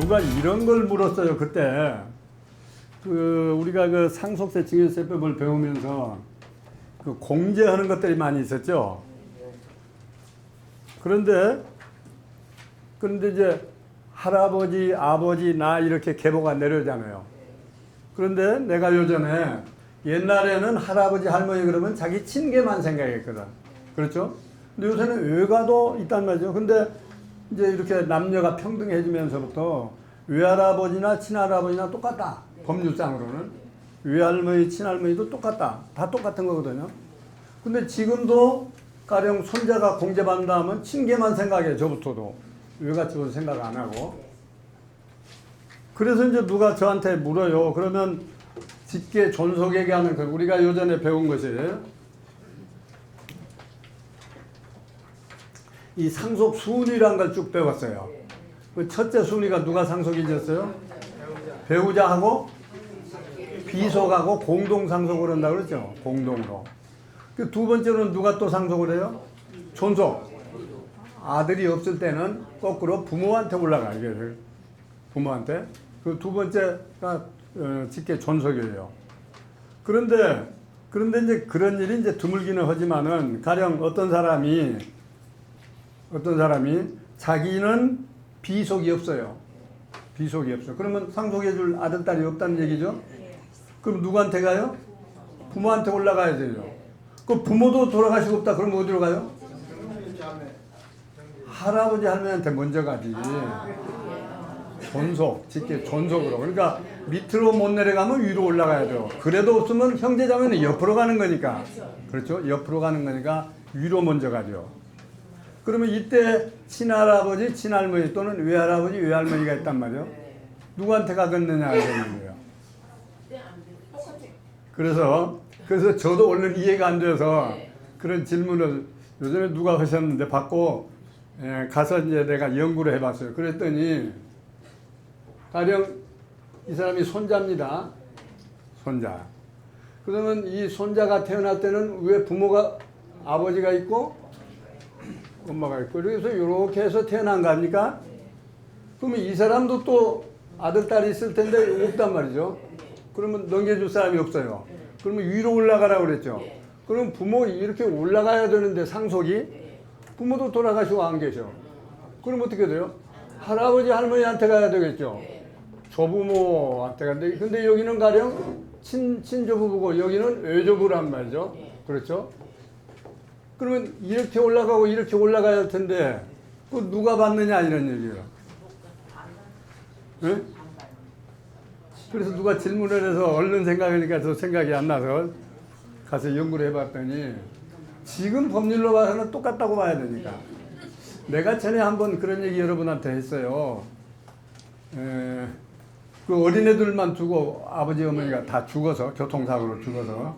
누가 이런 걸 물었어요. 그때 우리가 그 상속세 증여세법을 배우면서 그 공제하는 것들이 많이 있었죠. 그런데 이제 할아버지, 아버지, 나 이렇게 계보가 내려오잖아요. 그런데 내가 요전에 옛날에는 할아버지, 할머니 그러면 자기 친계만 생각했거든. 그렇죠? 근데 요새는 외가도 있단 말이죠. 근데 이제 이렇게 남녀가 평등해지면서부터 외할아버지나 친할아버지나 똑같다. 법률상으로는. 외할머니, 친할머니도 똑같다. 다 똑같은 거거든요. 근데 지금도 가령 손자가 공제받는다 하면 친계만 생각해, 저부터도. 외가 쪽은 생각 안 하고. 그래서 이제 누가 저한테 물어요. 그러면 직계 존속 얘기하는 거, 우리가 요전에 배운 것이 이 상속 순위란 걸 쭉 배웠어요. 그 첫째 순위가 누가 상속이 됐어요? 배우자하고 비속하고 공동 상속을 한다고 그랬죠. 공동으로. 그 두 번째로는 누가 또 상속을 해요? 존속. 아들이 없을 때는 거꾸로 부모한테 올라가. 이게 부모한테. 그 두 번째가 직계 존속이에요. 그런데 이제 그런 일이 이제 드물기는 하지만은 가령 어떤 사람이 자기는 비속이 없어요. 비속이 없어. 그러면 상속해줄 아들, 딸이 없다는 얘기죠? 그럼 누구한테 가요? 부모한테 올라가야 되죠. 그 부모도 돌아가시고 없다. 그럼 어디로 가요? 할아버지, 할머니한테 먼저 가지. 존속, 직계 존속으로. 그러니까 밑으로 못 내려가면 위로 올라가야죠. 그래도 없으면 형제자매는 옆으로 가는 거니까. 그렇죠? 옆으로 가는 거니까 위로 먼저 가죠. 그러면 이때 친할아버지, 친할머니 또는 외할아버지, 외할머니가 있단 말이에요. 누구한테 가겠느냐 이런 거예요. 그래서 저도 원래 이해가 안 돼서 그런 질문을 요즘에 누가 하셨는데 받고 가서 이제 내가 연구를 해봤어요. 그랬더니 가령 이 사람이 손자입니다. 손자. 그러면 이 손자가 태어날 때는 왜 부모가 아버지가 있고 엄마가 있고 그래서 이렇게 해서 태어난 거 아닙니까? 그러면 이 사람도 또 아들, 딸이 있을 텐데 없단 말이죠. 그러면 넘겨줄 사람이 없어요. 그러면 위로 올라가라고 그랬죠. 그럼 부모 이렇게 올라가야 되는데 상속이 부모도 돌아가시고 안 계셔. 그럼 어떻게 돼요? 할아버지, 할머니한테 가야 되겠죠. 조부모한테 가는데 근데 여기는 가령 친조부고 여기는 외조부란 말이죠. 그렇죠? 그러면 이렇게 올라가고 이렇게 올라가야 할 텐데 그 누가 받느냐 이런 얘기예요. 네? 그래서 누가 질문을 해서 얼른 생각하니까 저 생각이 안 나서 가서 연구를 해봤더니 지금 법률로 봐서는 똑같다고 봐야 되니까. 내가 전에 한번 그런 얘기 여러분한테 했어요. 그 어린애들만 두고 아버지 어머니가 다 죽어서 교통사고로 죽어서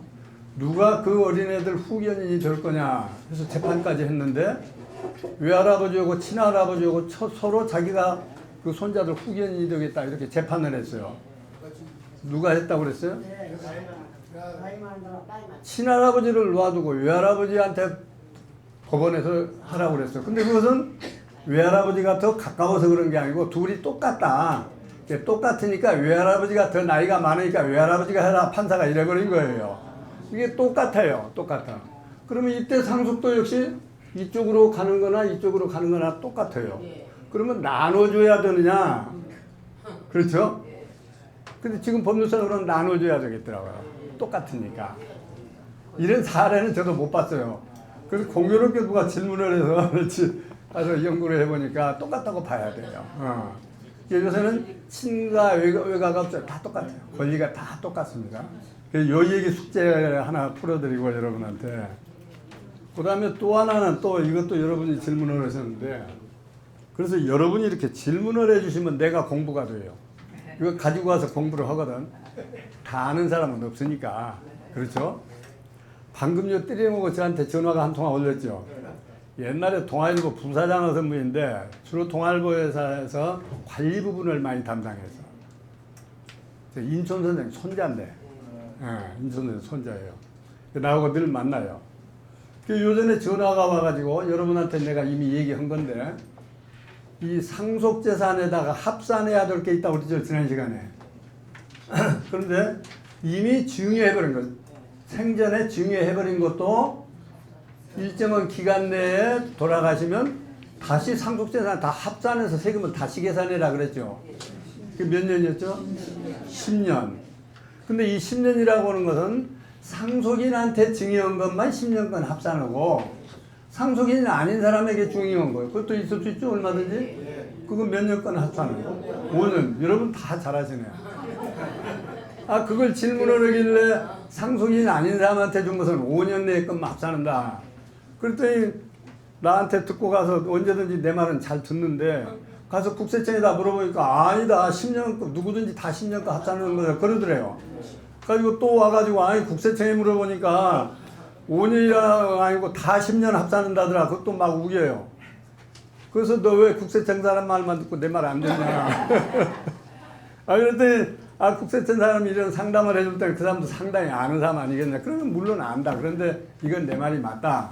누가 그 어린애들 후견인이 될 거냐 해서 재판까지 했는데 외할아버지하고 친할아버지하고 서로 자기가 그 손자들 후견인이 되겠다 이렇게 재판을 했어요. 누가 했다고 그랬어요? 친할아버지를 놔두고 외할아버지한테 법원에서 하라고 그랬어요. 근데 그것은 외할아버지가 더 가까워서 그런 게 아니고 둘이 똑같다. 똑같으니까 외할아버지가 더 나이가 많으니까 외할아버지가 해라 판사가 이래버린 거예요. 이게 똑같아요. 똑같아. 그러면 이때 상속도 역시 이쪽으로 가는 거나 이쪽으로 가는 거나 똑같아요. 그러면 나눠줘야 되느냐? 그렇죠? 근데 지금 법률상으로는 나눠줘야 되겠더라고요. 똑같으니까. 이런 사례는 저도 못 봤어요. 그래서 공교롭게 누가 질문을 해서 가서 연구를 해보니까 똑같다고 봐야 돼요. 요새는 친가 외가가 없어요. 다 똑같아요. 권리가 다 똑같습니다. 요 얘기 숙제 하나 풀어드리고 여러분한테. 그 다음에 또 하나는 또 이것도 여러분이 질문을 하셨는데 그래서 여러분이 이렇게 질문을 해주시면 내가 공부가 돼요. 이거 가지고 와서 공부를 하거든. 다 아는 사람은 없으니까. 그렇죠? 방금 요 띠리모고 저한테 전화가 한 통화 올렸죠. 옛날에 동아일보 부사장 선무인데 주로 동아일보 회사에서 관리 부분을 많이 담당했어. 인천 선생 손자인데, 인천 선생 손자예요. 나하고 늘 만나요. 요전에 전화가 와가지고 여러분한테 내가 이미 얘기한 건데 이 상속재산에다가 합산해야 될 게 있다고 그랬죠, 지난 시간에. 그런데 이미 증여해버린 것, 생전에 증여해버린 것도 일정한 기간 내에 돌아가시면 다시 상속재산 다 합산해서 세금을 다시 계산해라 그랬죠. 그 몇 년이었죠? 10년. 근데 이 10년이라고 하는 것은 상속인한테 증여한 것만 10년간 합산하고 상속인이 아닌 사람에게 증여한 거예요. 그것도 있을 수 있죠, 얼마든지. 그거 몇 년간 합산하고 5년. 여러분 다 잘 아시네요. 아, 그걸 질문을 하길래 상속인이 아닌 사람한테 준 것은 5년 내에 것만 합산한다. 그랬더니 나한테 듣고 가서 언제든지 내 말은 잘 듣는데 가서 국세청에다 물어보니까 아니다, 10년 누구든지 다 10년 거 합산하는 거다 그러더래요. 가지고 또 와가지고 아니 국세청에 물어보니까 5년이라 아니고 다 10년 합산한다더라. 그것도 막 우겨요. 그래서 너 왜 국세청 사람 말만 듣고 내 말 안 듣냐. 아, 그랬더니 아, 국세청 사람이 이런 상담을 해줄 때는 그 사람도 상당히 아는 사람 아니겠냐. 그러면 물론 안다. 그런데 이건 내 말이 맞다.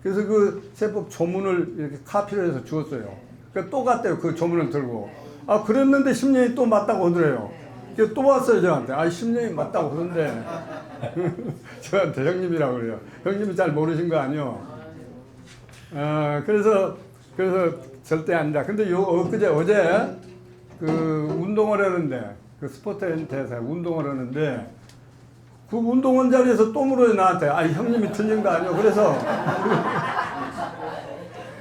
그래서 그 세법 조문을 이렇게 카피를 해서 주었어요. 그러니까 또 갔대요. 그 조문을 들고. 아, 그랬는데 10년이 또 맞다고 하더래요. 그래서 또 왔어요, 저한테. 아, 10년이 맞다고 그러는데. 저한테 형님이라고 그래요. 형님이 잘 모르신 거 아니요. 그래서 절대 아니다. 근데 어제 그 운동을 하는데, 그 스포츠 센터에서 운동을 하는데, 그 운동원 자리에서 또 물어요, 나한테. 아, 형님이 틀린 거 아니요. 그래서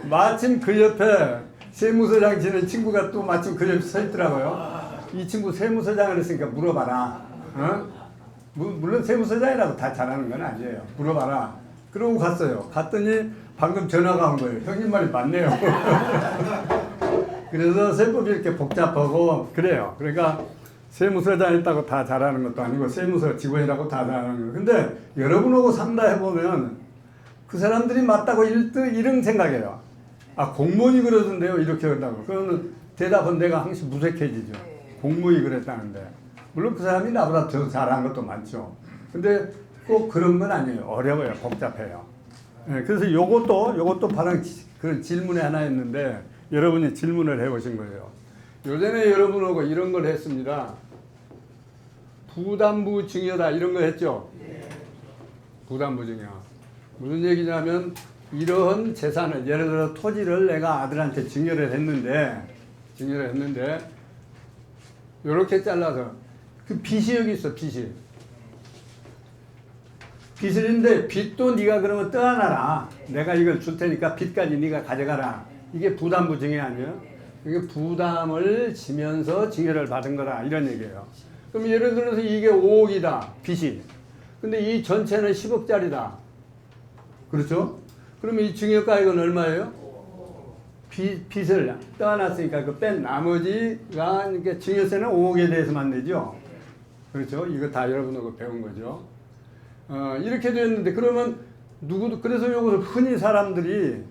마침 그 옆에 세무서장 지낸 친구가 또 마침 그 옆에 서 있더라고요. 이 친구 세무서장을 했으니까 물어봐라. 어? 물론 세무서장이라고 다 잘하는 건 아니에요. 물어봐라. 그러고 갔어요. 갔더니 방금 전화가 온 거예요. 형님 말이 맞네요. 그래서 세법이 이렇게 복잡하고 그래요. 그러니까 세무서장 있다고 다 잘하는 것도 아니고 세무서 직원이라고 다 잘하는 거예요. 근데 여러분하고 상담해보면 그 사람들이 맞다고 이런 생각해요. 아, 공무원이 그러던데요. 이렇게 한다고. 그러면 대답은 내가 항상 무색해지죠. 공무원이 그랬다는데. 물론 그 사람이 나보다 더 잘한 것도 많죠. 근데 꼭 그런 건 아니에요. 어려워요. 복잡해요. 네, 그래서 요것도 바로 그런 질문이 하나 있는데 여러분이 질문을 해보신 거예요. 요전에 여러분하고 이런 걸 했습니다. 부담부 증여다 이런 거 했죠. 부담부 증여. 무슨 얘기냐면 이런 재산을 예를 들어 토지를 내가 아들한테 증여를 했는데 이렇게 잘라서 그 빚이 여기 있어. 빚이. 빚인데 빚도 네가 그러면 떠안아라. 내가 이걸 줄 테니까 빚까지 네가 가져가라. 이게 부담부 증여 아니에요? 이게 부담을 지면서 증여를 받은 거다 이런 얘기예요. 그럼 예를 들어서 이게 5억이다 빚이. 근데 이 전체는 10억짜리다. 그렇죠? 그러면 이 증여가액은 얼마예요? 빚을 떠안았으니까 그 뺀 나머지가 그러니까 증여세는 5억에 대해서만 내죠. 그렇죠? 이거 다 여러분하고 배운 거죠. 이렇게 되었는데 그러면 그래서 이것을 흔히 사람들이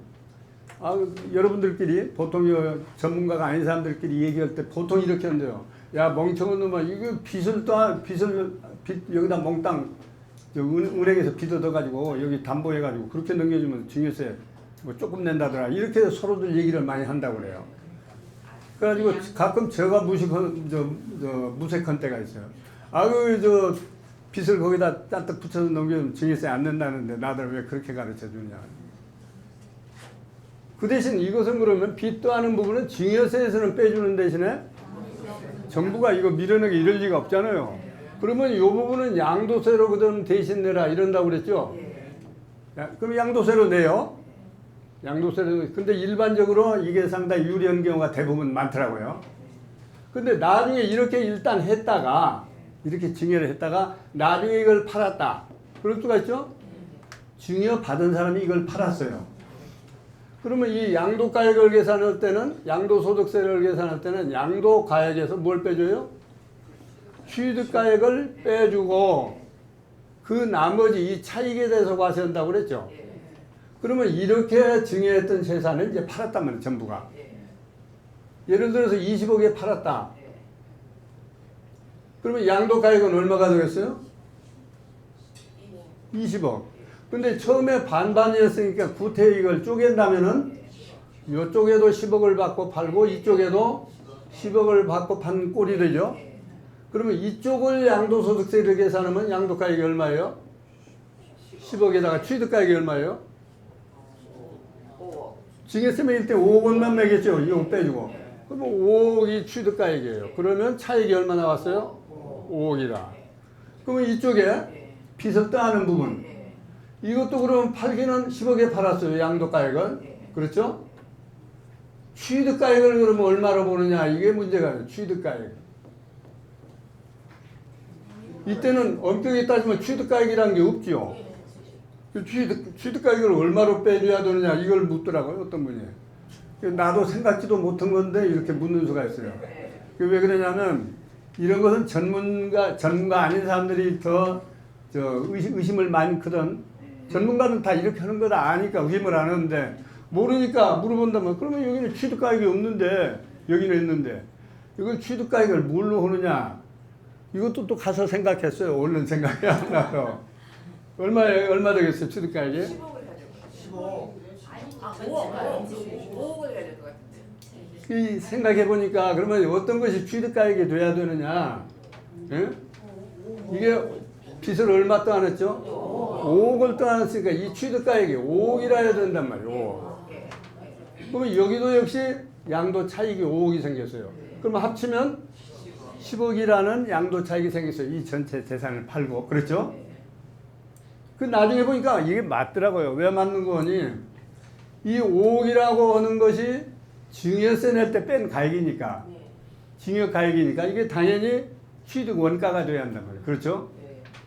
여러분들끼리 보통 전문가가 아닌 사람들끼리 얘기할 때 보통 이렇게 한대요. 야, 멍청한 놈아, 이거 빚을 여기다 몽땅 은행에서 빚 얻어가지고 여기 담보해가지고 그렇게 넘겨주면 증여세 뭐 조금 낸다더라. 이렇게 서로들 얘기를 많이 한다고 그래요. 그래가지고 가끔 제가 무색한 때가 있어요. 빚을 거기다 짠뜩 붙여서 넘기면 증여세 안 낸다는데 나들 왜 그렇게 가르쳐 주냐. 그 대신 이것은 그러면 빚도 하는 부분은 증여세에서는 빼주는 대신에 정부가 이거 밀어내기 이럴 리가 없잖아요. 그러면 이 부분은 양도세로 그럼 대신 내라 이런다고 그랬죠. 그럼 양도세로 내요. 양도세로. 근데 일반적으로 이게 상당히 유리한 경우가 대부분 많더라고요. 근데 나중에 이렇게 일단 했다가 이렇게 증여를 했다가 나중에 이걸 팔았다. 그럴 수가 있죠. 증여 받은 사람이 이걸 팔았어요. 그러면 이 양도가액을 계산할 때는 양도소득세를 계산할 때는 양도가액에서 뭘 빼줘요? 취득가액을 빼주고 그 나머지 이 차익에 대해서 과세한다고 그랬죠. 그러면 이렇게 증여했던 재산을 이제 팔았단 말이에요. 전부가. 예를 들어서 20억에 팔았다. 그러면 양도가액은 얼마가 되겠어요? 20억. 근데 처음에 반반이었으니까 구태익을 쪼갠다면은 이쪽에도 10억을 받고 팔고 이쪽에도 10억을 받고 판 꼴이 되죠. 그러면 이쪽을 양도소득세를 계산하면 양도가액이 얼마예요? 10억에다가 취득가액이 얼마예요? 징역세면 1대 5억 원만 매겠죠. 이거 빼주고. 그러면 5억이 취득가액이에요. 그러면 차익이 얼마 나왔어요? 5억이다. 그러면 이쪽에 빚을 떠하는 부분. 이것도 그러면 팔기는 10억에 팔았어요. 양도가액은. 그렇죠? 취득가액을 그러면 얼마로 보느냐. 이게 문제가 아니에요. 취득가액. 이때는 엄격히 따지면 취득가액이라는 게 없죠. 취득가액을 얼마로 빼줘야 되느냐 이걸 묻더라고요. 어떤 분이. 나도 생각지도 못한 건데 이렇게 묻는 수가 있어요. 왜 그러냐면 이런 것은 전문가 아닌 사람들이 더 의심을 많이 크던 전문가는 다 이렇게 하는 거다 아니까 의심을 안 하는데 모르니까 물어본다면 그러면 여기는 취득가액이 없는데 여기는 있는데 이걸 취득가액을 뭘로 하느냐 이것도 또 가서 생각했어요. 얼른 생각이 안 나서. 얼마 되겠어요, 취득가액이? 10억을 가지고. 5억을 가질 것 같은데. 이 생각해보니까 그러면 어떤 것이 취득가액이 돼야 되느냐? 예? 이게 빚을 얼마 떠안았죠? 5억을 떠안았으니까 이 취득가액이 5억이라 해야 된단 말이에요. 5억. 그러면 여기도 역시 양도 차익이 5억이 생겼어요. 그러면 합치면 10억이라는 양도 차익이 생겼어요. 이 전체 재산을 팔고. 그렇죠? 그 나중에 보니까 이게 맞더라고요. 왜 맞는 거니? 이 5억이라고 하는 것이 증여세 낼 때 뺀 가액이니까. 증여 가액이니까 이게 당연히 취득 원가가 돼야 한단 말이에요. 그렇죠?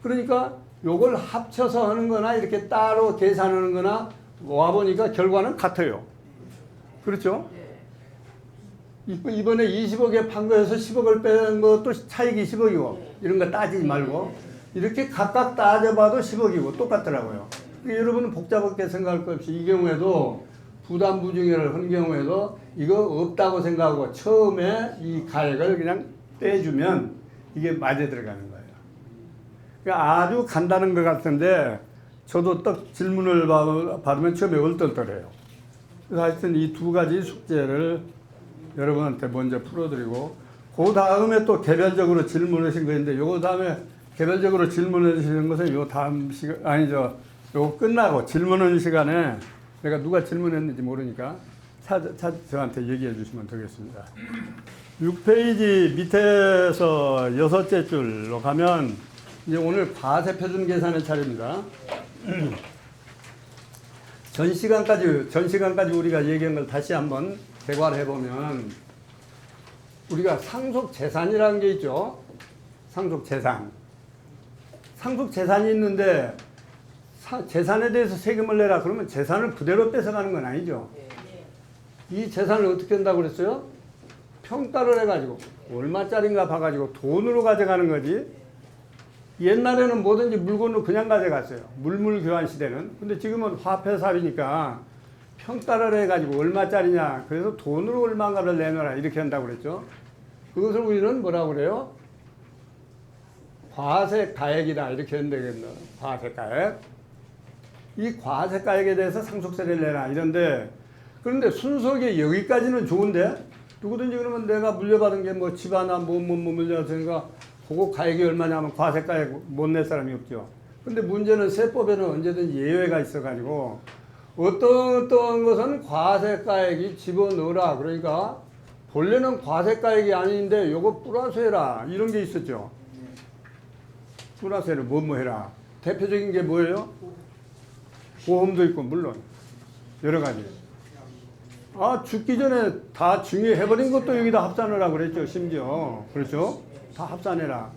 그러니까 요걸 합쳐서 하는 거나 이렇게 따로 계산하는 거나 와보니까 결과는 같아요. 그렇죠? 이번에 20억에 판 거에서 10억을 뺀 것도 차익이 10억이고 이런 거 따지지 말고 이렇게 각각 따져봐도 10억이고 똑같더라고요. 그러니까 여러분은 복잡하게 생각할 것 없이 이 경우에도 부담부증여를 한 경우에도 이거 없다고 생각하고 처음에 이 가액을 그냥 떼주면 이게 맞아 들어가는 거예요. 그러니까 아주 간단한 것 같은데 저도 딱 질문을 받으면 처음에 얼떨떨해요. 그래서 하여튼 이 두 가지 숙제를 여러분한테 먼저 풀어드리고 그 다음에 또 개별적으로 질문하신 거인데 요거 다음에 개별적으로 질문해 주시는 것은 요 다음 시간 아니죠. 요거 끝나고 질문하는 시간에 내가 누가 질문했는지 모르니까 저한테 얘기해 주시면 되겠습니다. 6페이지 밑에서 6째 줄로 가면 이제 오늘 과세표준 계산의 차례입니다. 전 시간까지 우리가 얘기한 걸 다시 한번 대괄해 보면 우리가 상속재산이라는 게 있죠. 상속재산. 상속재산이 있는데 재산에 대해서 세금을 내라 그러면 재산을 그대로 뺏어가는 건 아니죠. 이 재산을 어떻게 한다고 그랬어요? 평가를 해가지고 얼마짜리인가 봐가지고 돈으로 가져가는 거지. 옛날에는 뭐든지 물건으로 그냥 가져갔어요. 물물교환 시대는. 근데 지금은 화폐사회니까 평가를 해가지고 얼마짜리냐. 그래서 돈으로 얼마가를 내놔라. 이렇게 한다고 그랬죠. 그것을 우리는 뭐라고 그래요? 과세가액이다. 이렇게 한다겠나. 과세가액. 이 과세가액에 대해서 상속세를 내라. 이런데 그런데 순서가 여기까지는 좋은데 누구든지 그러면 내가 물려받은 게 뭐 집 하나 뭐 물려왔으니까 그거 가액이 얼마냐면 과세가액 못 낼 사람이 없죠. 근데 문제는 세법에는 언제든지 예외가 있어가지고 어떤 것은 과세가액이 집어넣으라. 그러니까 본래는 과세가액이 아닌데 요거 플러스 해라. 이런 게 있었죠. 플러스를 뭐 해라. 대표적인 게 뭐예요? 보험도 있고 물론 여러 가지. 죽기 전에 다 증여해버린 것도 여기다 합산을 하고 그랬죠. 심지어. 그렇죠? 다 합산해라.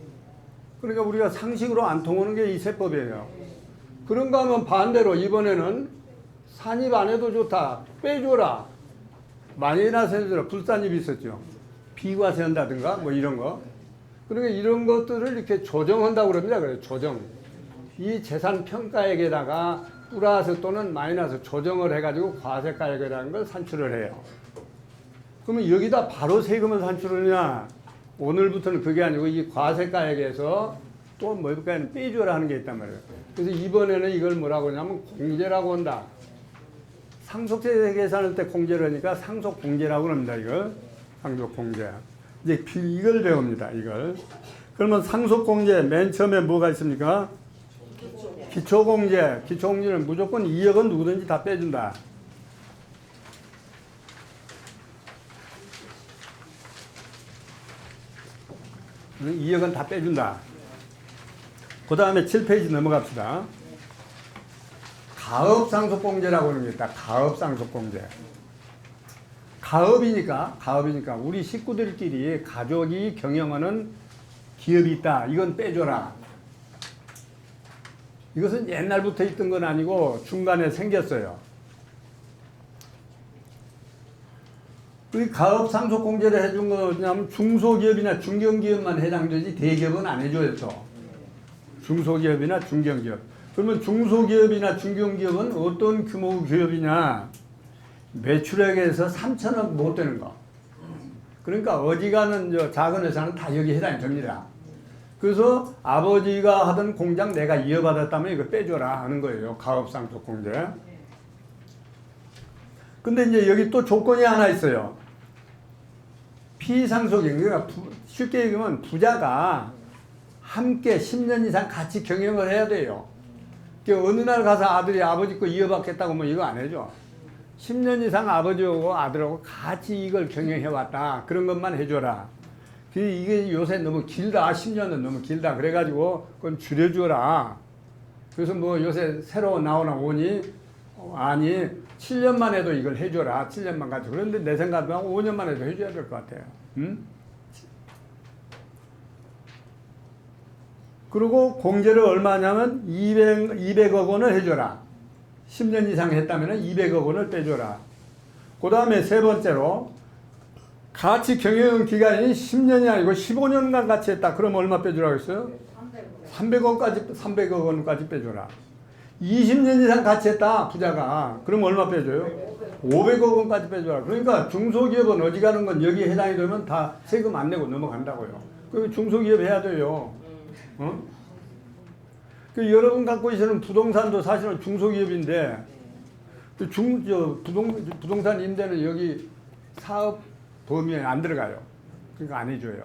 그러니까 우리가 상식으로 안 통하는 게 이 세법이에요. 그런가 하면 반대로 이번에는 산입 안 해도 좋다. 빼줘라. 마이너스 해줘라. 불산입이 있었죠. 비과세 한다든가 뭐 이런 거. 그러니까 이런 것들을 이렇게 조정한다고 그럽니다. 그래요. 조정. 이 재산 평가액에다가 플러스 또는 마이너스 조정을 해가지고 과세가액이라는 걸 산출을 해요. 그러면 여기다 바로 세금을 산출하느냐? 오늘부터는 그게 아니고 이 과세가액에서 또 뭘까요? 빼줘라 하는 게 있단 말이에요. 그래서 이번에는 이걸 뭐라고 하냐면 공제라고 한다. 상속세 계산할 때 공제를 하니까 상속공제라고 합니다. 이걸 상속공제. 이제 이걸 배웁니다. 이걸. 그러면 상속공제 맨 처음에 뭐가 있습니까? 기초공제. 기초공제는 무조건 2억은 누구든지 다 빼준다. 응? 2억은 다 빼준다. 그 다음에 7페이지 넘어갑시다. 가업상속공제라고 하는 게 있다. 가업상속공제. 가업이니까 우리 식구들끼리 가족이 경영하는 기업이 있다. 이건 빼줘라. 이것은 옛날부터 있던 건 아니고 중간에 생겼어요. 이 가업상속공제를 해준 건 뭐냐면 중소기업이나 중견기업만 해당되지 대기업은 안 해줘요. 또. 중소기업이나 중견기업. 그러면 중소기업이나 중견기업은 어떤 규모 기업이냐? 매출액에서 3천억 못 되는 거. 그러니까 어지간한 작은 회사는 다 여기 해당이 됩니다. 그래서 아버지가 하던 공장 내가 이어받았다면 이거 빼줘라 하는 거예요. 가업상속공제. 근데 이제 여기 또 조건이 하나 있어요. 피상속인, 그러니까 쉽게 얘기하면 부자가 함께 10년 이상 같이 경영을 해야 돼요. 어느 날 가서 아들이 아버지 거 이어받겠다고 뭐 이거 안 해줘. 10년 이상 아버지하고 아들하고 같이 이걸 경영해왔다. 그런 것만 해줘라. 이게 요새 너무 길다. 10년은 너무 길다. 그래가지고 그건 줄여줘라. 그래서 뭐 요새 새로 나오니 아니 7년만 해도 이걸 해줘라. 7년만 가지고. 그런데 내 생각은 5년만 해도 해줘야 될 것 같아요. 응? 그리고 공제를 얼마냐면 200억 원을 해줘라. 10년 이상 했다면 200억 원을 빼줘라. 그 다음에 세 번째로 같이 경영 기간이 10년이 아니고 15년간 같이 했다. 그럼 얼마 빼주라고 했어요? 300억 원까지 빼줘라. 20년 이상 같이 했다. 부자가. 그럼 얼마 빼줘요? 500억 원까지 빼줘라. 그러니까 중소기업은 어지간한 건 여기에 해당이 되면 다 세금 안 내고 넘어간다고요. 그럼 중소기업 해야 돼요. 어? 여러분 갖고 계시는 부동산도 사실은 중소기업인데 부동산 임대는 여기 사업 범위에 안 들어가요. 그러니까 안 해줘요.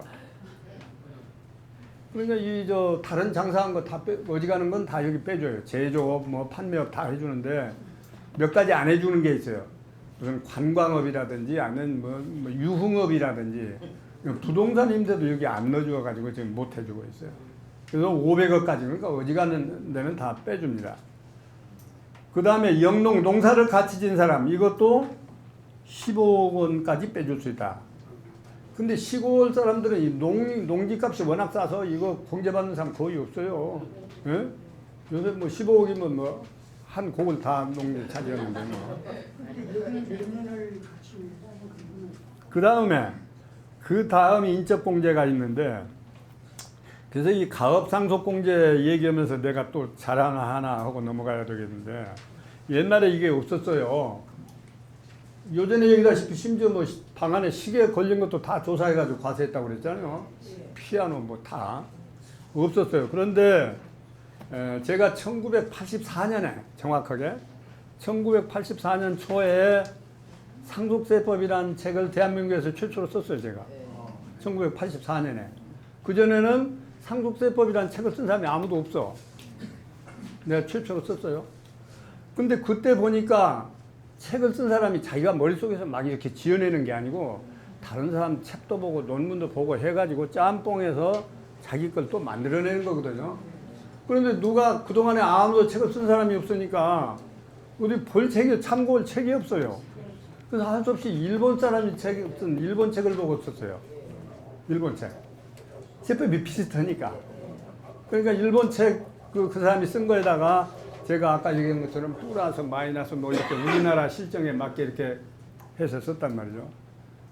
그러니까 다른 장사한 거 다 어지간한 건 다 여기 빼줘요. 제조업, 뭐 판매업 다 해주는데 몇 가지 안 해주는 게 있어요. 무슨 관광업이라든지 아니면 뭐 유흥업이라든지 부동산 임대도 여기 안 넣어줘가지고 지금 못 해주고 있어요. 그래서 500억까지, 그러니까 어지간한 데는 다 빼줍니다. 그 다음에 영농, 농사를 같이 진 사람, 이것도 15억 원까지 빼줄 수 있다. 근데 시골 사람들은 이 농지값이 워낙 싸서 이거 공제받는 사람 거의 없어요. 예? 요새 뭐 15억이면 뭐 한 곡을 다 농지 차지하는데 뭐. 그 다음에 인적공제가 있는데, 그래서 이 가업상속공제 얘기하면서 내가 또 자랑 하나 하고 넘어가야 되겠는데, 옛날에 이게 없었어요. 요전에 얘기다시피 심지어 뭐 방 안에 시계 걸린 것도 다 조사해가지고 과세했다고 그랬잖아요. 피아노 뭐 다 없었어요. 그런데 제가 1984년에 정확하게 1984년 초에 상속세법이라는 책을 대한민국에서 최초로 썼어요. 제가 1984년에. 그전에는 상속세법이라는 책을 쓴 사람이 아무도 없어. 내가 최초로 썼어요. 근데 그때 보니까 책을 쓴 사람이 자기가 머릿속에서 막 이렇게 지어내는 게 아니고 다른 사람 책도 보고 논문도 보고 해가지고 짬뽕해서 자기 걸 또 만들어내는 거거든요. 그런데 누가 그동안에 아무도 책을 쓴 사람이 없으니까 어디 볼 책이, 참고할 책이 없어요. 그래서 할 수 없이 일본 사람이 쓴 일본 책을 보고 썼어요. 일본 책. 세법이 비슷하니까. 그러니까 일본 책 그 사람이 쓴 거에다가 제가 아까 얘기한 것처럼 플러스 마이너스 뭐 이렇게 우리나라 실정에 맞게 이렇게 해서 썼단 말이죠.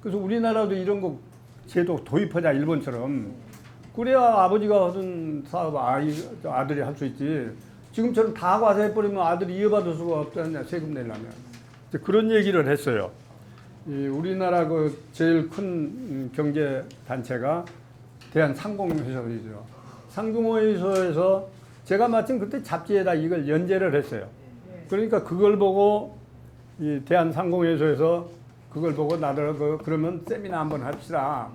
그래서 우리나라도 이런 거 제도 도입하자, 일본처럼. 그래야 아버지가 하던 사업 아들이 할 수 있지. 지금처럼 다 과세해버리면 아들이 이어받을 수가 없잖냐, 세금 내려면. 그런 얘기를 했어요. 우리나라 그 제일 큰 경제 단체가 대한상공회의소이죠. 상공회의소에서 제가 마침 그때 잡지에다 이걸 연재를 했어요. 그러니까 그걸 보고 이 대한상공회소에서 그걸 보고 나더러 그러면 세미나 한번 합시다.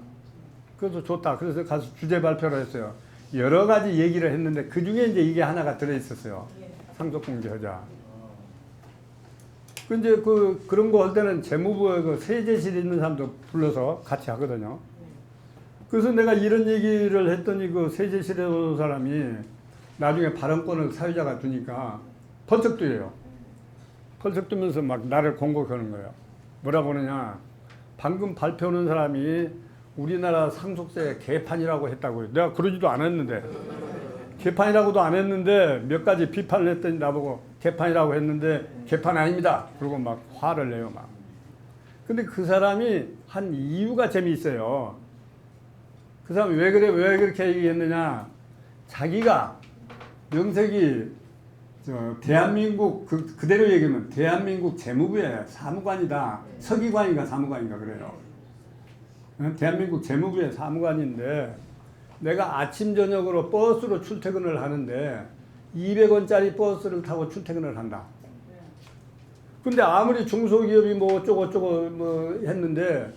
그래서 좋다. 그래서 가서 주제 발표를 했어요. 여러 가지 얘기를 했는데 그 중에 이제 이게 하나가 들어 있었어요. 상속공제하자. 그 이제 그런 거 할 때는 재무부에 그 세제실 있는 사람도 불러서 같이 하거든요. 그래서 내가 이런 얘기를 했더니 그 세제실에 오는 사람이 나중에 발언권을 사회자가 두니까 펄쩍 뛰어요. 펄쩍 뛰면서 막 나를 공격하는 거예요. 뭐라 그러냐. 방금 발표하는 사람이 우리나라 상속세 개판이라고 했다고요. 내가 그러지도 않았는데. 개판이라고도 안 했는데 몇 가지 비판을 했더니 나보고 개판이라고 했는데 개판 아닙니다. 그러고 막 화를 내요 막. 근데 그 사람이 한 이유가 재미있어요. 그 사람이 왜 그래 왜 그렇게 얘기했느냐. 자기가 명색이 대한민국 그대로 얘기하면 대한민국 재무부의 사무관이다. 서기관인가 사무관인가 그래요. 대한민국 재무부의 사무관인데 내가 아침 저녁으로 버스로 출퇴근을 하는데 200원짜리 버스를 타고 출퇴근을 한다. 근데 아무리 중소기업이 뭐 어쩌고 뭐 했는데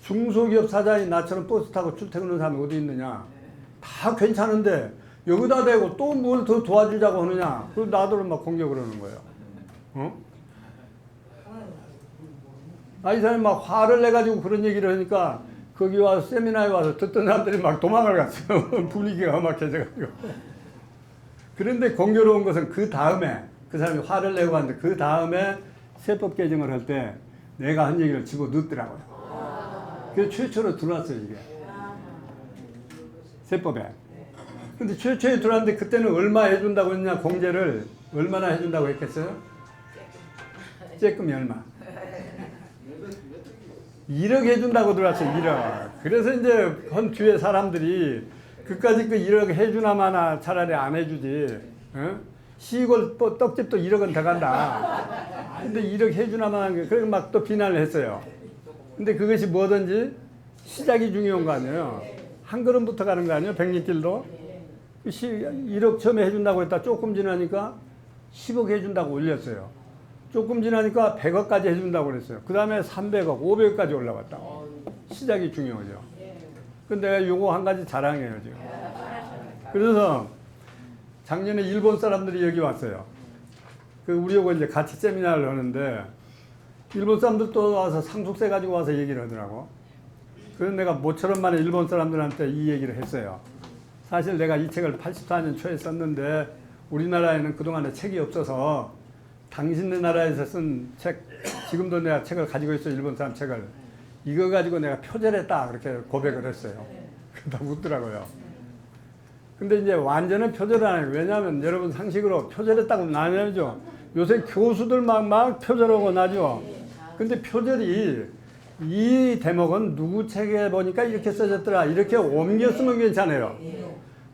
중소기업 사장이 나처럼 버스 타고 출퇴근하는 사람이 어디 있느냐. 다 괜찮은데 여기다 대고 또 뭘 더 도와주자고 하느냐. 그래서 나더러 막 공격을 하는 거예요. 이 사람이 막 화를 내가지고 그런 얘기를 하니까 거기 와서 세미나에 와서 듣던 사람들이 막 도망을 갔어요. 분위기가 험악해져가지고. 그런데 공교로운 것은 그 다음에 그 사람이 화를 내고 갔는데 그 다음에 세법 개정을 할 때 내가 한 얘기를 집어 넣더라고요. 그래서 최초로 들어왔어요 이게. 세법에. 근데 최초에 들어왔는데 그때는 얼마 해준다고 했냐 공제를 얼마나 해준다고 했겠어요? 쬐끔이 얼마? 1억 해준다고 들어왔어요. 1억. 그래서 이제 한 뒤에 사람들이 그까짓 그 1억 해주나 마나 차라리 안 해주지. 시골 떡집도 1억은 더 간다. 근데 1억 해주나 마나 그래서 막 또 비난을 했어요. 근데 그것이 뭐든지 시작이 중요한 거 아니에요. 한 걸음부터 가는 거 아니에요. 백리길도. 1억 처음에 해준다고 했다. 조금 지나니까 10억 해준다고 올렸어요. 조금 지나니까 100억까지 해준다고 그랬어요. 그 다음에 300억, 500억까지 올라갔다. 시작이 중요하죠. 근데 내가 요거 한 가지 자랑해요, 지금. 그래서 작년에 일본 사람들이 여기 왔어요. 우리하고 이제 같이 세미나를 하는데 일본 사람들 또 와서 상속세 가지고 와서 얘기를 하더라고. 그래서 내가 모처럼 만에 일본 사람들한테 이 얘기를 했어요. 사실 내가 이 책을 84년 초에 썼는데 우리나라에는 그동안에 책이 없어서 당신네 나라에서 쓴 책, 지금도 내가 책을 가지고 있어, 일본 사람 책을. 이거 가지고 내가 표절했다, 그렇게 고백을 했어요. 다 웃더라고요. 근데 이제 완전히 표절은 아니에요. 왜냐하면 여러분 상식으로 표절했다고 나뉘죠. 요새 교수들 막 표절하고 나죠. 근데 표절이 이 대목은 누구 책에 보니까 이렇게 써졌더라, 이렇게 옮겨 쓰면 괜찮아요.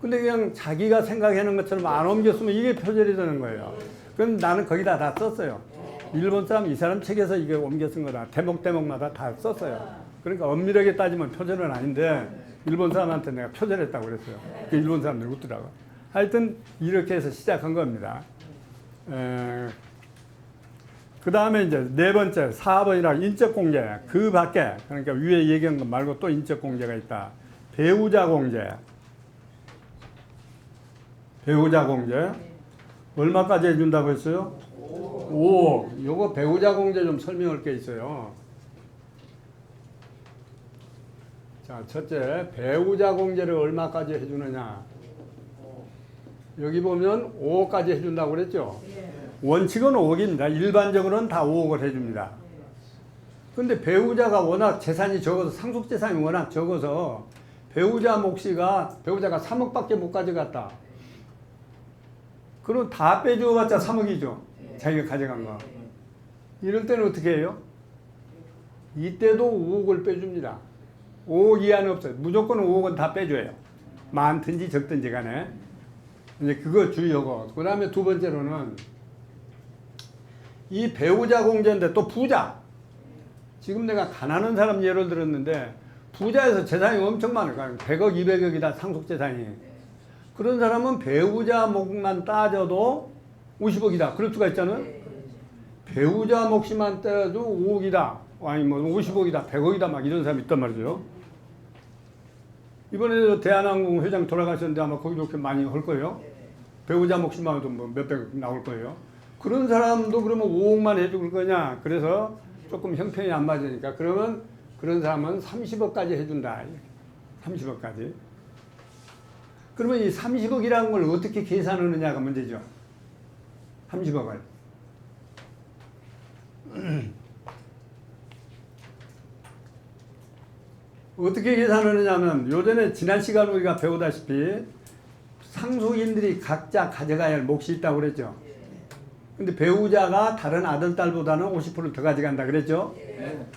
근데 그냥 자기가 생각하는 것처럼 안 옮겨 쓰면 이게 표절이 되는 거예요. 그럼 나는 거기다 다 썼어요. 일본 사람 이 사람 책에서 이게 옮겨 쓴 거다. 대목마다 다 썼어요. 그러니까 엄밀하게 따지면 표절은 아닌데 일본 사람한테 내가 표절했다고 그랬어요. 그 일본 사람들이 웃더라고. 하여튼 이렇게 해서 시작한 겁니다. 그 다음에 이제 네 번째 4번이라 인적공제. 그 밖에, 그러니까 위에 얘기한 것 말고 또 인적공제가 있다. 배우자 공제. 배우자 공제. 얼마까지 해준다고 했어요? 5억. 요거 배우자 공제 좀 설명할 게 있어요. 자, 첫째, 배우자 공제를 얼마까지 해주느냐. 여기 보면 5억까지 해준다고 그랬죠? 원칙은 5억입니다. 일반적으로는 다 5억을 해줍니다. 근데 배우자가 워낙 재산이 적어서, 상속재산이 워낙 적어서 배우자가 3억밖에 못 가져갔다. 그럼 다 빼줘봤자 3억이죠. 자기가 가져간 거. 이럴 때는 어떻게 해요? 이때도 5억을 빼줍니다. 5억 이하는 없어요. 무조건 5억은 다 빼줘요. 많든지 적든지 간에. 이제 그거 주의하고. 그 다음에 두 번째로는 이 배우자 공제인데 또 부자. 지금 내가 가난한 사람 예를 들었는데 부자에서 재산이 엄청 많아요. 100억, 200억이다 상속재산이. 그런 사람은 배우자 목만 따져도 50억이다. 그럴 수가 있잖아요. 배우자 몫이만 떼도 5억이다. 아니 뭐 50억이다. 100억이다. 막 이런 사람이 있단 말이죠. 이번에 대한항공 회장 돌아가셨는데 아마 거기도 그렇게 많이 할 거예요. 배우자 몫이만 해도 뭐 몇백 나올 거예요. 그런 사람도 그러면 5억만 해줄 거냐. 그래서 조금 형편이 안 맞으니까 그러면 그런 사람은 30억까지 해준다. 30억까지. 그러면 이 30억이라는 걸 어떻게 계산하느냐가 문제죠. 30억을. 어떻게 계산하느냐면 요전에 지난 시간 우리가 배우다시피 상속인들이 각자 가져가야 할 몫이 있다고 그랬죠. 근데 배우자가 다른 아들, 딸보다는 50%더 가져간다 그랬죠.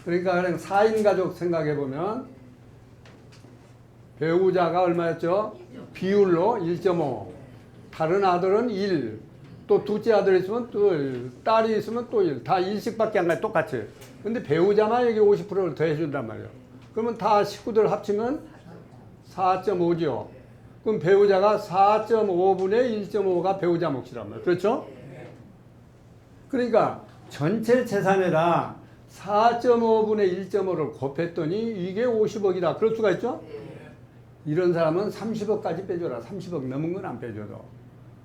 그러니까 그냥 4인 가족 생각해 보면 배우자가 얼마였죠? 비율로 1.5. 다른 아들은 1. 또 둘째 아들 있으면 또 1. 딸이 있으면 또 1. 다 1씩밖에 안 가요. 똑같이. 근데 배우자만 여기 50%를 더 해준단 말이에요. 그러면 다 식구들 합치면 4.5죠. 그럼 배우자가 4.5분의 1.5가 배우자 몫이란 말이에요. 그렇죠? 그러니까 전체 재산에다 4.5분의 1.5를 곱했더니 이게 50억이다. 그럴 수가 있죠? 이런 사람은 30억까지 빼줘라. 30억 넘은 건 안 빼줘도.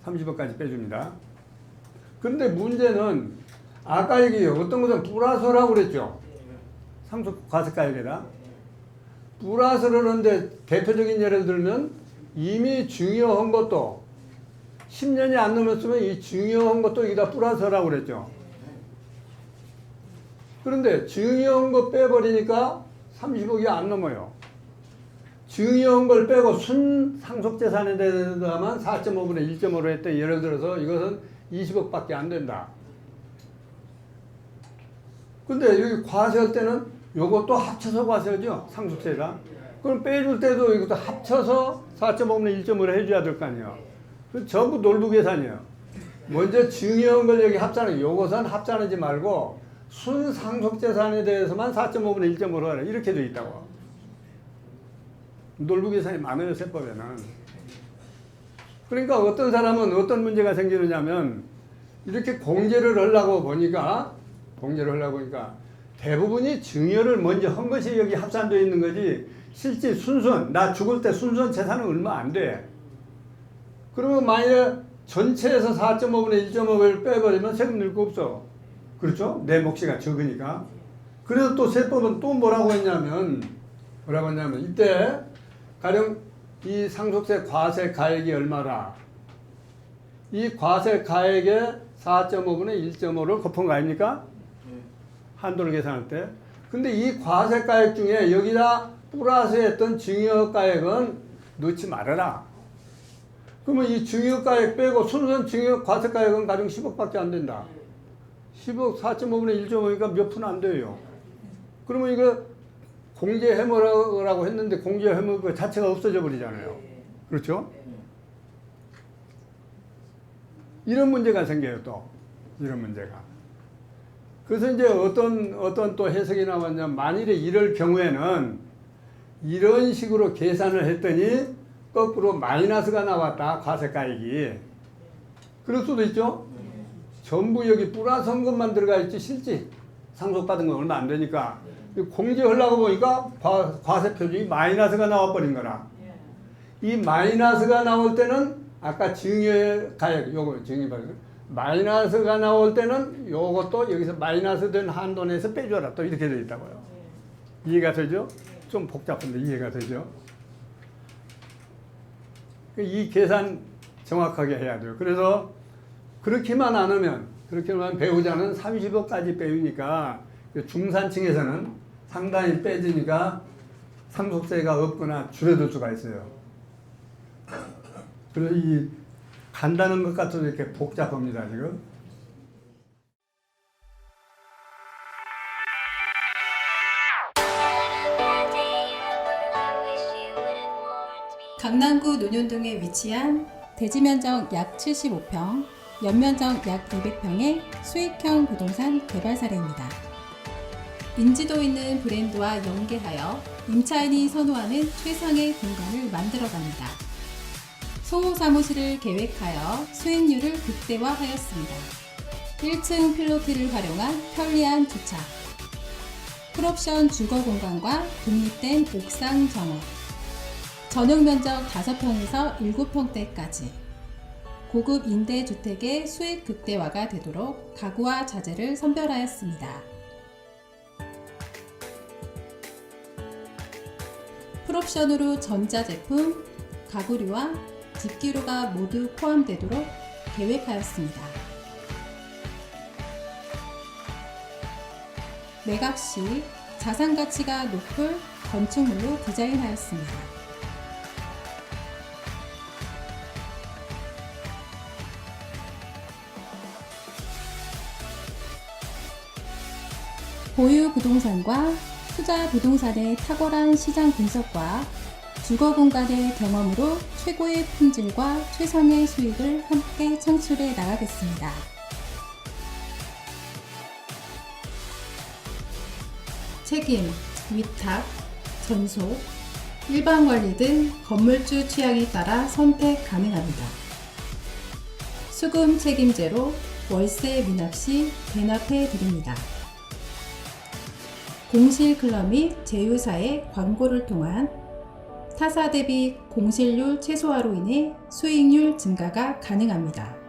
30억까지 빼줍니다. 근데 문제는 아까 여기 어떤 것은 플러스라고 그랬죠? 상속 과세가액에다. 플러스를 하는데 대표적인 예를 들면 이미 증여한 것도 10년이 안 넘었으면 이 증여한 것도 여기다 플러스라고 그랬죠. 그런데 증여한 거 빼버리니까 30억이 안 넘어요. 증여한 걸 빼고 순 상속재산에 대해서만 4.5분의 1.5로 했대. 예를 들어서 이것은 20억밖에 안 된다. 근데 여기 과세할 때는 요것도 합쳐서 과세하죠. 상속세다. 그럼 빼줄 때도 이것도 합쳐서 4.5분의 1.5로 해줘야 될 거 아니에요. 전부 놀부 계산이에요. 먼저 증여한 걸 여기 합산해. 요것은 합산하지 말고 순 상속재산에 대해서만 4.5분의 1.5로 하라. 이렇게 돼 있다고. 놀부 계산이 많아요, 세법에는. 그러니까 어떤 사람은 어떤 문제가 생기느냐면 이렇게 공제를 하려고 보니까 대부분이 증여를 먼저 한 것이 여기 합산되어 있는 거지 실제 순수한 나 죽을 때 순수한 재산은 얼마 안 돼. 그러면 만약에 전체에서 4.5분의 1.5를 빼버리면 세금 낼 거 없어. 그렇죠? 내 몫이가 적으니까. 그래서 또 세법은 또 뭐라고 했냐면 이때 가령 이 상속세 과세 가액이 얼마라. 이 과세 가액에 4.5분의 1.5를 곱한 거 아닙니까? 한도를 계산할 때. 근데 이 과세 가액 중에 여기다 플러스 했던 증여 가액은 넣지 말아라. 그러면 이 증여 가액 빼고 순수한 증여 과세 가액은 가령 10억밖에 안 된다. 10억 4.5분의 1.5니까 몇 푼 안 돼요. 그러면 이거 공제 해머라고 했는데 공제 해머 그 자체가 없어져 버리잖아요. 그렇죠? 이런 문제가 생겨요, 또. 이런 문제가. 그래서 이제 어떤 또 해석이 나왔냐면 만일에 이럴 경우에는 이런 식으로 계산을 했더니 거꾸로 마이너스가 나왔다. 과세가액이. 그럴 수도 있죠? 전부 여기 플러스한 것만 들어가 있지 실제 상속받은 건 얼마 안 되니까 공제하려고 보니까 과세 표준이 마이너스가 나와버린 거라. 이 마이너스가 나올 때는 아까 증여 가액 요거 증여 가액 마이너스가 나올 때는 요것도 여기서 마이너스 된 한도 내에서 빼줘라. 또 이렇게 되어 있다고요. 이해가 되죠? 좀 복잡한데 이해가 되죠? 이 계산 정확하게 해야 돼요. 그래서 그렇게만 안 하면 배우자는 30억까지 빼주니까 중산층에서는 상당히 빼지니까 상속세가 없거나 줄어들 수가 있어요. 그래서 이 간다는 것 같아도 이렇게 복잡합니다, 지금. 강남구 논현동에 위치한 대지면적 약 75평, 연면적 약 200평의 수익형 부동산 개발 사례입니다. 인지도 있는 브랜드와 연계하여 임차인이 선호하는 최상의 공간을 만들어갑니다. 소호 사무실을 계획하여 수익률을 극대화하였습니다. 1층 필로티를 활용한 편리한 주차, 풀옵션 주거 공간과 독립된 옥상 정원, 전용 면적 5평에서 7평대까지 고급 임대주택의 수익 극대화가 되도록 가구와 자재를 선별하였습니다. 풀옵션으로 전자제품, 가구류와 집기류가 모두 포함되도록 계획하였습니다. 매각 시 자산 가치가 높을 건축물로 디자인하였습니다. 보유 부동산과 투자 부동산의 탁월한 시장 분석과 주거 공간의 경험으로 최고의 품질과 최상의 수익을 함께 창출해 나가겠습니다. 책임, 위탁, 전속, 일반 관리 등 건물주 취향에 따라 선택 가능합니다. 수금 책임제로 월세 미납 시 대납해 드립니다. 공실 클럽 및 제휴사의 광고를 통한 타사 대비 공실률 최소화로 인해 수익률 증가가 가능합니다.